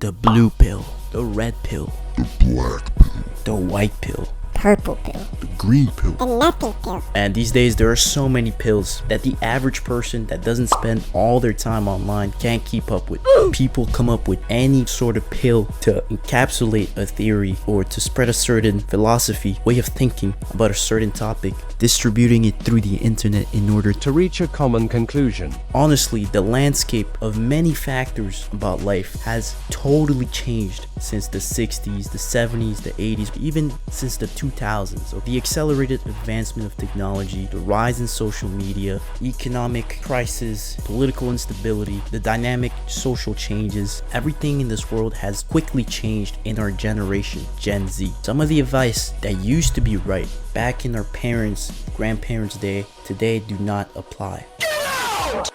The blue pill, the red pill, the black pill, the white pill, purple pill, the green pill, the nothing pill. and these days there are so many pills that the average person that doesn't spend all their time online can't keep up with. People come up with any sort of pill to encapsulate a theory or to spread a certain philosophy, way of thinking about a certain topic, distributing it through the internet in order to to reach a common conclusion. honestly, the landscape of many factors about life has totally changed since the 60s, the 70s, the 80s, even since the 2000s. So the accelerated advancement of technology, the rise in social media, economic crisis, political instability, the dynamic social changes, everything in this world has quickly changed in our generation, Gen Z. Some of the advice that used to be right back in our parents, grandparents' day, today do not apply.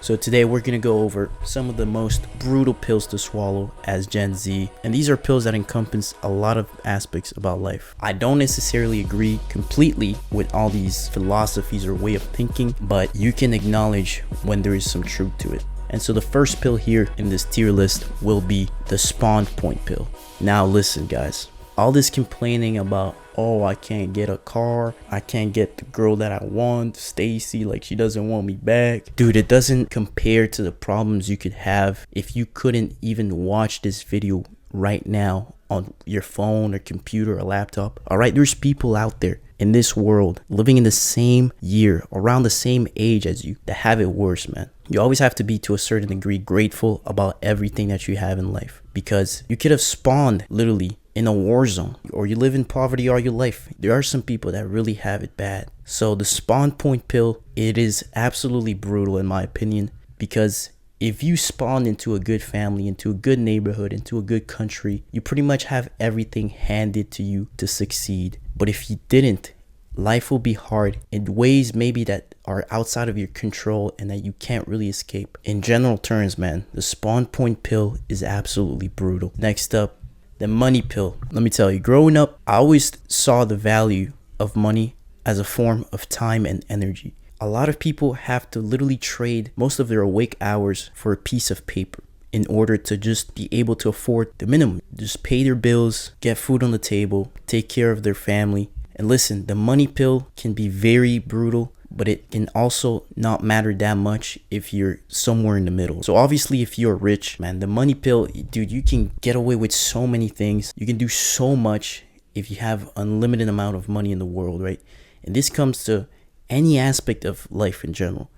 So today we're gonna go over some of the most brutal pills to swallow as Gen Z, and these are pills that encompass a lot of aspects about life. I don't necessarily agree completely with all these philosophies or way of thinking, but you can acknowledge when there is some truth to it. And so the first pill here in this tier list will be the spawn point pill. Now listen guys, all this complaining about, oh, I can't get a car, I can't get the girl that I want, Stacy, like she doesn't want me back. Dude, it doesn't compare to the problems you could have if you couldn't even watch this video right now on your phone or computer or laptop. All right, there's people out there in this world living in the same year, around the same age as you, that have it worse, man. You always have to be, to a certain degree, grateful about everything that you have in life, because you could have spawned literally in a war zone, or you live in poverty all your life. There are some people that really have it bad. So the spawn point pill, it is absolutely brutal in my opinion, because if you spawn into a good family, into a good neighborhood, into a good country, you pretty much have everything handed to you to succeed. But if you didn't, life will be hard in ways maybe that are outside of your control and that you can't really escape. In general terms, man, the spawn point pill is absolutely brutal. Next up, the money pill. Let me tell you, growing up, I always saw the value of money as a form of time and energy. A lot of people have to literally trade most of their awake hours for a piece of paper in order to just be able to afford the minimum. Just pay their bills, get food on the table, take care of their family. And listen, the money pill can be very brutal, but it can also not matter that much if you're somewhere in the middle. So obviously if you're rich, man, the money pill, dude, you can get away with so many things. You can do so much if you have unlimited amount of money in the world, right? And this comes to any aspect of life in general.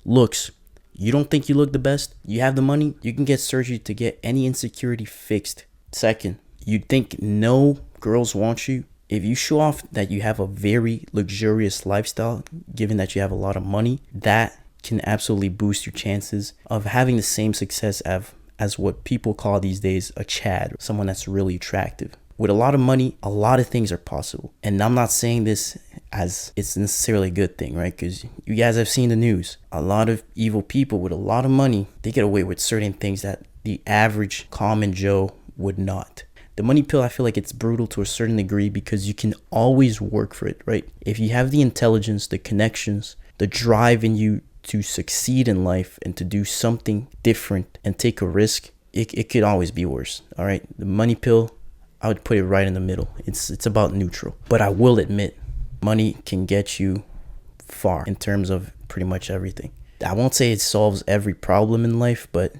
Looks, you don't think you look the best? You have the money, you can get surgery to get any insecurity fixed. Second, you think no girls want you? If you show off that you have a very luxurious lifestyle, given that you have a lot of money, that can absolutely boost your chances of having the same success as what people call these days a Chad, someone that's really attractive. With a lot of money, a lot of things are possible. And I'm not saying this as it's necessarily a good thing, right? Because you guys have seen the news. A lot of evil people with a lot of money, they get away with certain things that the average common Joe would not. The money pill, I feel like it's brutal to a certain degree because you can always work for it, right? If you have the intelligence, the connections, the drive in you to succeed in life and to do something different and take a risk, it could always be worse, all right? The money pill, I would put it right in the middle. It's about neutral. But I will admit, money can get you far in terms of pretty much everything. I won't say it solves every problem in life, but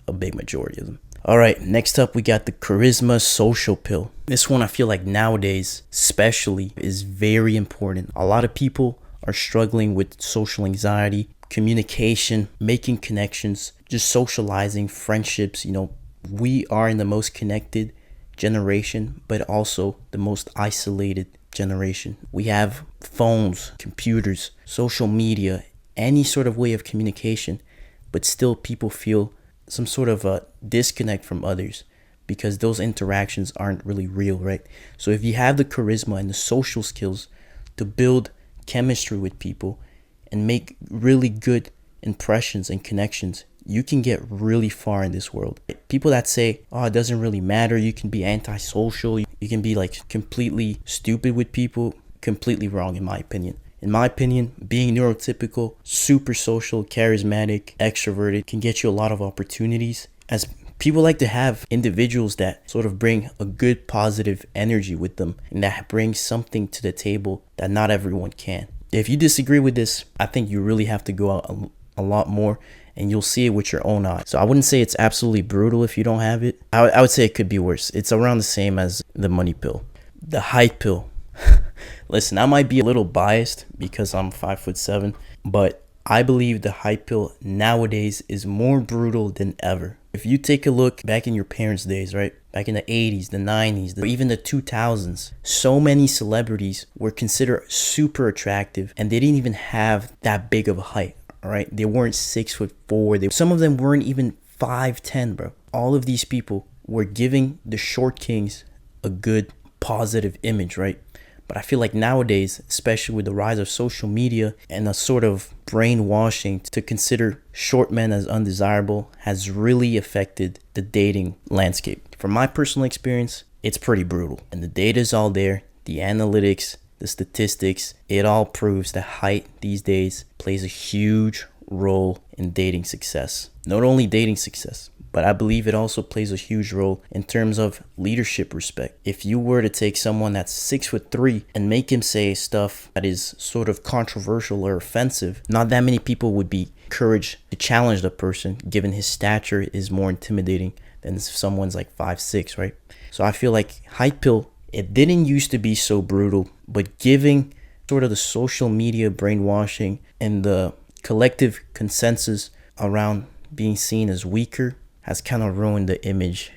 a big majority of them. All right, next up we got the charisma social pill. This one I feel like nowadays especially is very important. A lot of people are struggling with social anxiety, communication, making connections, just socializing, friendships. You know, we are in the most connected generation, but also the most isolated generation. We have phones, computers, social media, any sort of way of communication, but still people feel some sort of a disconnect from others because those interactions aren't really real, right? So if you have the charisma and the social skills to build chemistry with people and make really good impressions and connections, you can get really far in this world. People that say, oh, it doesn't really matter, you can be antisocial, you can be like completely stupid with people, completely wrong in my opinion. In my opinion, being neurotypical, super social, charismatic, extroverted can get you a lot of opportunities as People like to have individuals that sort of bring a good positive energy with them and that bring something to the table that not everyone can. If you disagree with this, I think you really have to go out a lot more and you'll see it with your own eyes. So I wouldn't say it's absolutely brutal if you don't have it. I would say it could be worse. It's around the same as the money pill. The height pill. Listen, I might be a little biased because I'm 5'7", but I believe the height pill nowadays is more brutal than ever. If you take a look back in your parents' days, right? Back in the 80s, the 90s, even the 2000s, so many celebrities were considered super attractive and they didn't even have that big of a height, all right? They weren't 6'4". Some of them weren't even 5'10", bro. All of these people were giving the short kings a good positive image, right? But I feel like nowadays, especially with the rise of social media and a sort of brainwashing to consider short men as undesirable has really affected the dating landscape. From my personal experience, it's pretty brutal. And the data is all there, the analytics, the statistics, it all proves that height these days plays a huge role in dating success. Not only dating success, but I believe it also plays a huge role in terms of leadership respect. If you were to take someone that's 6'3" and make him say stuff that is sort of controversial or offensive, not that many people would be encouraged to challenge the person given his stature is more intimidating than if someone's like 5'6", right? So I feel like height pill, it didn't used to be so brutal, but giving sort of the social media brainwashing and the collective consensus around being seen as weaker has kind of ruined the image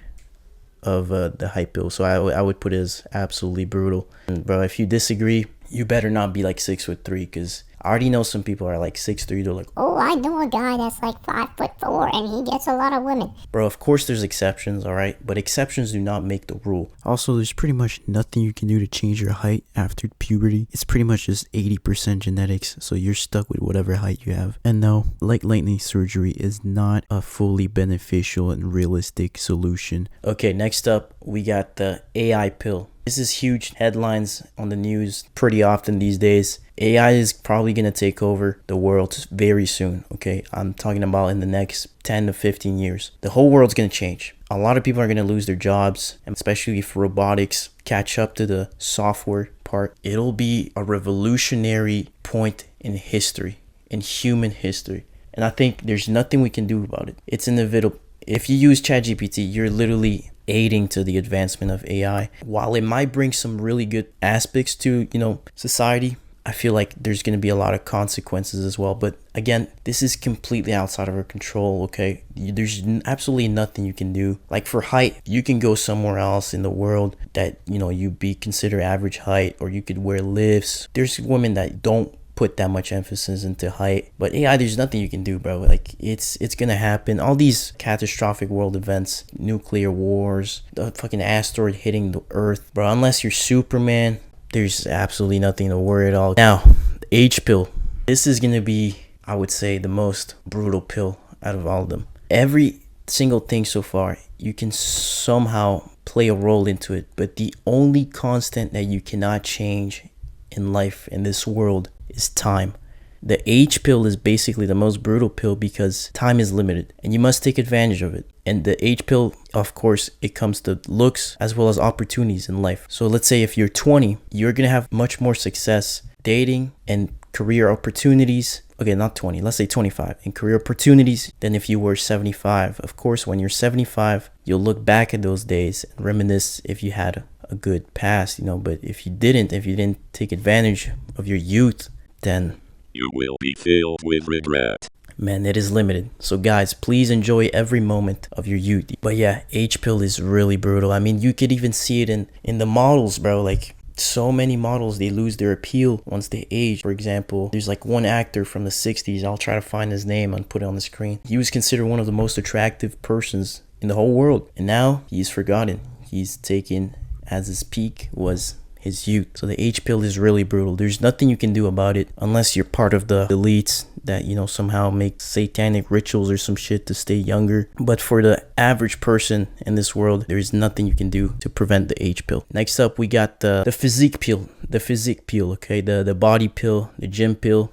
of the height pill. So I would put it as absolutely brutal. And bro, if you disagree, you better not be like 6'3", because I already know some people are like 6'3". They're like, oh, I know a guy that's like 5'4" and he gets a lot of women. Bro, of course there's exceptions, all right? But exceptions do not make the rule. Also, there's pretty much nothing you can do to change your height after puberty. It's pretty much just 80% genetics, so you're stuck with whatever height you have. And no, like lightning surgery is not a fully beneficial and realistic solution. Okay, next up, we got the AI pill. This is huge headlines on the news pretty often these days. AI is probably going to take over the world very soon, okay? I'm talking about in the next 10 to 15 years. The whole world's going to change. A lot of people are going to lose their jobs, and especially if robotics catch up to the software part. It'll be a revolutionary point in history, in human history. And I think there's nothing we can do about it. It's inevitable. If you use ChatGPT, you're literally aiding to the advancement of AI. While it might bring some really good aspects to, society, I feel like there's going to be a lot of consequences as well. But again, this is completely outside of our control, okay? There's absolutely nothing you can do. Like for height, you can go somewhere else in the world that, you be considered average height, or you could wear lifts. There's women that don't put that much emphasis into height, but AI, there's nothing you can do, bro. Like it's gonna happen. All these catastrophic world events, nuclear wars, the fucking asteroid hitting the earth, bro, unless you're Superman, there's absolutely nothing to worry at all. Now, the age pill. This is gonna be, I would say, the most brutal pill out of all of them. Every single thing so far, you can somehow play a role into it, but the only constant that you cannot change in life, in this world, is time. The age pill is basically the most brutal pill because time is limited and you must take advantage of it. And the age pill, of course, it comes to looks as well as opportunities in life. So let's say if you're 20, you're gonna have much more success dating and career opportunities. Okay, not 20, let's say 25 in career opportunities than if you were 75. Of course, when you're 75, you'll look back at those days and reminisce if you had a good past, but if you didn't take advantage of your youth, then you will be filled with regret. Man, it is limited. So guys, please enjoy every moment of your youth. But yeah, age pill is really brutal. I mean, you could even see it in the models, bro. Like so many models, they lose their appeal once they age. For example, there's like one actor from the 60s. I'll try to find his name and put it on the screen. He was considered one of the most attractive persons in the whole world. And now he's forgotten. He's taken as his peak was his youth. So the age pill is really brutal. There's nothing you can do about it unless you're part of the elites that somehow make satanic rituals or some shit to stay younger. But for the average person in this world, there is nothing you can do to prevent the age pill. Next up, we got the physique pill. The physique pill, okay? The body pill, the gym pill.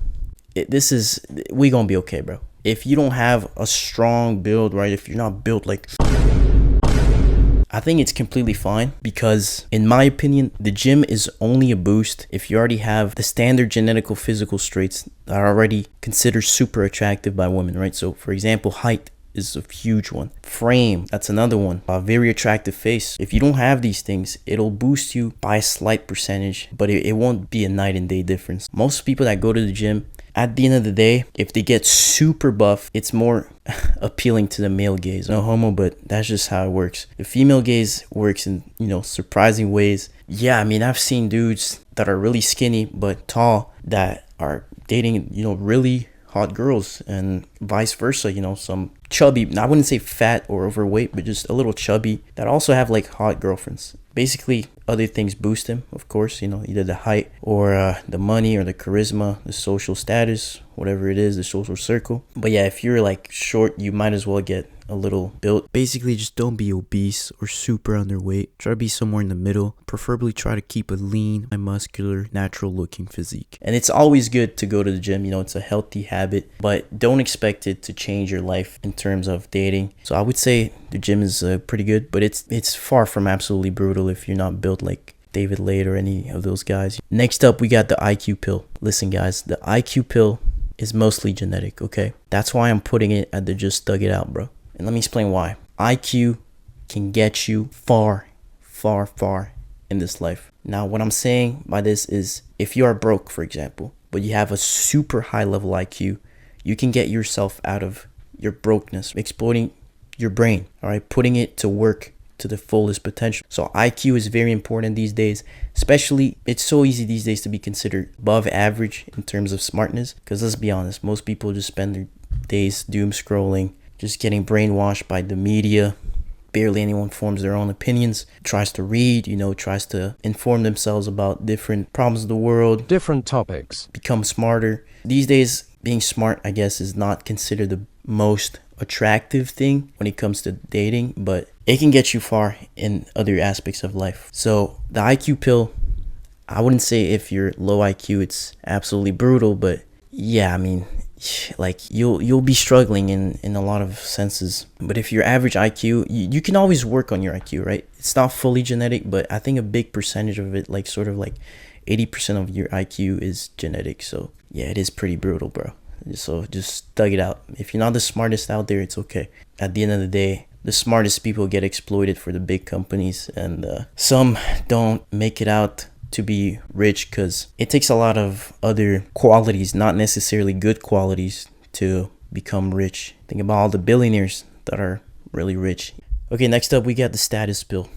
We gonna be okay, bro. If you don't have a strong build, right? If you're not built like I think it's completely fine because, in my opinion, the gym is only a boost if you already have the standard genetical physical traits that are already considered super attractive by women, right? So, for example, height is a huge one. Frame, that's another one. A very attractive face. If you don't have these things, it'll boost you by a slight percentage, but it won't be a night and day difference. Most people that go to the gym, at the end of the day, if they get super buff, it's more appealing to the male gaze. No homo, but that's just how it works. The female gaze works in, surprising ways. Yeah, I mean, I've seen dudes that are really skinny but tall that are dating, really hot girls, and vice versa. Some chubby, I wouldn't say fat or overweight, but just a little chubby that also have like hot girlfriends. Basically, other things boost him, of course, either the height or the money or the charisma, the social status, whatever it is, the social circle. But yeah, if you're like short, you might as well get a little built. Basically, just don't be obese or super underweight. Try to be somewhere in the middle. Preferably try to keep a lean, muscular, natural looking physique. And it's always good to go to the gym. It's a healthy habit, but don't expect it to change your life in terms of dating. So I would say the gym is pretty good, but it's far from absolutely brutal if you're not built like David Lade or any of those guys. Next up, we got the IQ pill. Listen, guys, the IQ pill is mostly genetic, okay? That's why I'm putting it at the just thug it out, bro. And let me explain why. IQ can get you far, far, far in this life. Now, what I'm saying by this is if you are broke, for example, but you have a super high level IQ, you can get yourself out of your brokenness, exploiting your brain, all right? Putting it to work to the fullest potential. So IQ is very important these days, especially it's so easy these days to be considered above average in terms of smartness, because let's be honest, most people just spend their days doom scrolling, just getting brainwashed by the media. Barely anyone forms their own opinions, tries to read, tries to inform themselves about different problems of the world, different topics, become smarter. These days, being smart, I guess, is not considered the most attractive thing when it comes to dating, but it can get you far in other aspects of life. So the IQ pill, I wouldn't say if you're low IQ, it's absolutely brutal, but yeah, I mean, like you'll be struggling in a lot of senses. But if you're average IQ, you can always work on your IQ, right? It's not fully genetic, but I think a big percentage of it, like sort of like 80% of your IQ is genetic. So yeah, it is pretty brutal, bro. So just thug it out. If you're not the smartest out there, it's okay. At the end of the day, the smartest people get exploited for the big companies, and some don't make it out to be rich because it takes a lot of other qualities, not necessarily good qualities, to become rich. Think about all the billionaires that are really rich. Okay, next up we got the status pill.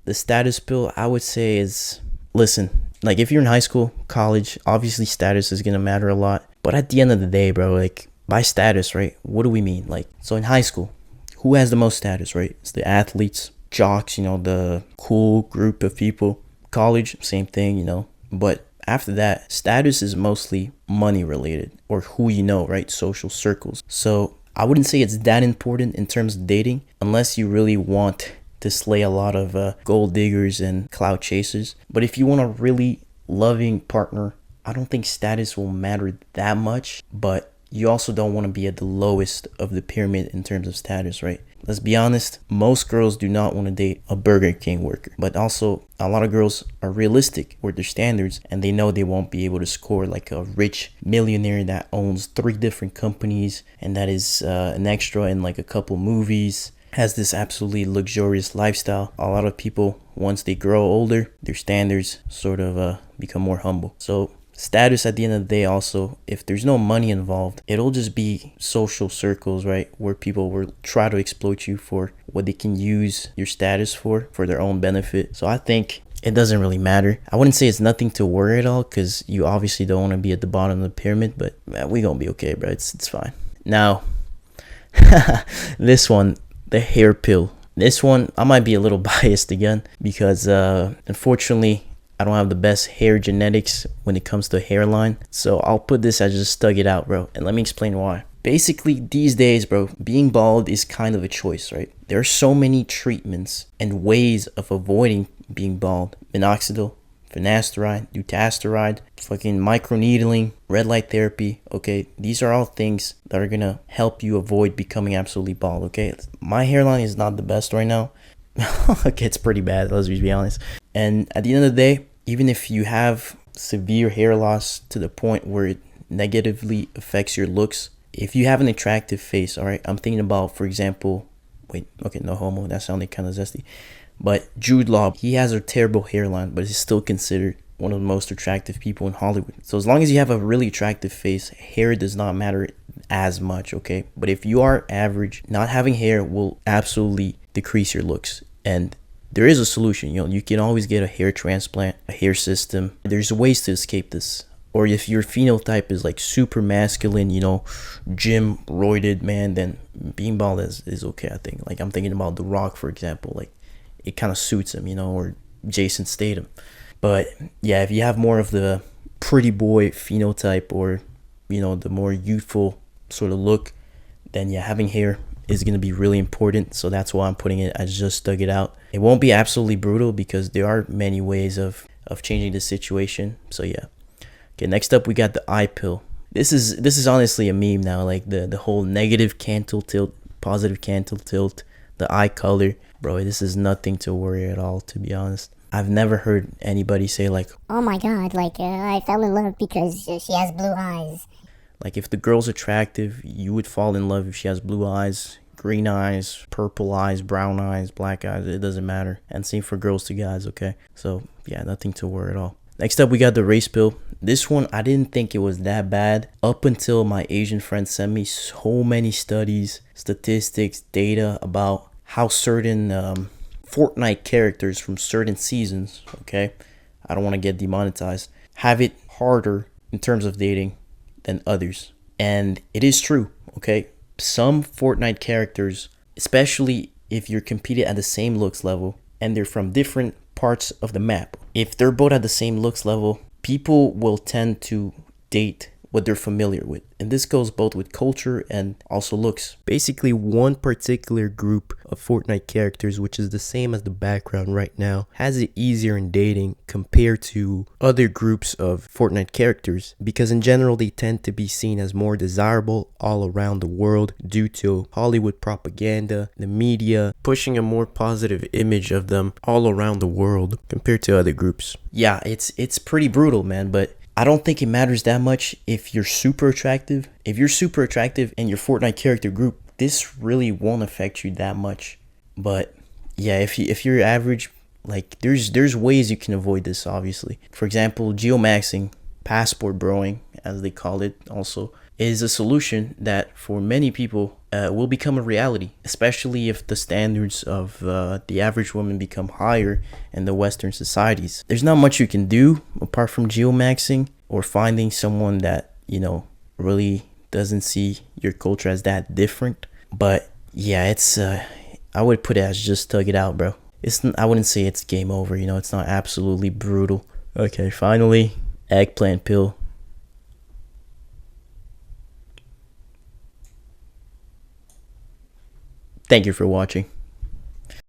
The status pill, I would say, is, listen, like if you're in high school, college, obviously status is gonna matter a lot. But at the end of the day, bro, like by status, right, what do we mean? Like, so in high school, who has the most status, right? It's the athletes, jocks, the cool group of people. College, same thing, but after that, status is mostly money related, or who right? Social circles. So I wouldn't say it's that important in terms of dating unless you really want to slay a lot of gold diggers and clout chasers. But if you want a really loving partner, I don't think status will matter that much, but you also don't want to be at the lowest of the pyramid in terms of status, right? Let's be honest, most girls do not want to date a Burger King worker, but also a lot of girls are realistic with their standards, and they know they won't be able to score like a rich millionaire that owns 3 different companies and that is an extra in like a couple movies, has this absolutely luxurious lifestyle. A lot of people, once they grow older, their standards sort of become more humble. So status at the end of the day, also, if there's no money involved, it'll just be social circles, right, where people will try to exploit you for what they can use your status for their own benefit. So I think it doesn't really matter. I wouldn't say it's nothing to worry at all, because you obviously don't want to be at the bottom of the pyramid, but man, we gonna be okay, bro. It's fine. Now this one, the hair pill. This one, I might be a little biased again, because unfortunately I don't have the best hair genetics when it comes to hairline. So I'll put this as just thug it out, bro. And let me explain why. Basically, these days, bro, being bald is kind of a choice, right? There are so many treatments and ways of avoiding being bald. Minoxidil, finasteride, dutasteride, fucking microneedling, red light therapy, okay? These are all things that are gonna help you avoid becoming absolutely bald, okay? My hairline is not the best right now. it gets pretty bad, let's be honest. And at the end of the day, even if you have severe hair loss to the point where it negatively affects your looks, if you have an attractive face, all right, I'm thinking about, for example, wait, okay, no homo, that sounded kind of zesty, but Jude Law, he has a terrible hairline, but he's still considered one of the most attractive people in Hollywood. So as long as you have a really attractive face, hair does not matter as much, okay? But if you are average, not having hair will absolutely decrease your looks. And there is a solution. You can always get a hair transplant, a hair system. There's ways to escape this. Or if your phenotype is like super masculine, gym roided, man, then being bald is okay, I think. Like I'm thinking about The Rock, for example. Like it kind of suits him, or Jason Statham. But yeah, if you have more of the pretty boy phenotype, or the more youthful sort of look, then yeah, having hair is going to be really important. So that's why I'm putting it as just dug it out. It won't be absolutely brutal because there are many ways of changing the situation. So yeah. Okay, next up we got the eye pill. This is honestly a meme now, like the whole negative cantle tilt, positive cantle tilt, the eye color. Bro, this is nothing to worry at all, to be honest. I've never heard anybody say like, oh my god, like, I fell in love because she has blue eyes. Like if the girl's attractive, you would fall in love if she has blue eyes, green eyes, purple eyes, brown eyes, black eyes. It doesn't matter. And same for girls to guys, okay? So yeah, nothing to worry at all. Next up, we got the race pill. This one, I didn't think it was that bad up until my Asian friend sent me so many studies, statistics, data about how certain Fortnite characters from certain seasons, okay, I don't want to get demonetized, have it harder in terms of dating than others. And it is true, okay? Some Fortnite characters, especially if you're competing at the same looks level and they're from different parts of the map, if they're both at the same looks level, people will tend to date what they're familiar with. And this goes both with culture and also looks. Basically, one particular group of Fortnite characters, which is the same as the background right now, has it easier in dating compared to other groups of Fortnite characters, because in general they tend to be seen as more desirable all around the world due to Hollywood propaganda, the media pushing a more positive image of them all around the world compared to other groups. Yeah, it's pretty brutal, man, but I don't think it matters that much if you're super attractive. If you're super attractive in your Fortnite character group, this really won't affect you that much. But yeah, if you're average, like there's ways you can avoid this, obviously. For example, geomaxing, passport broing, as they call it also, is a solution that for many people will become a reality, especially if the standards of the average woman become higher in the Western societies. There's not much you can do apart from geomaxing or finding someone that, really doesn't see your culture as that different. But yeah, it's I would put it as just tug it out, bro. I wouldn't say it's game over, it's not absolutely brutal. Okay, finally, eggplant pill. Thank you for watching.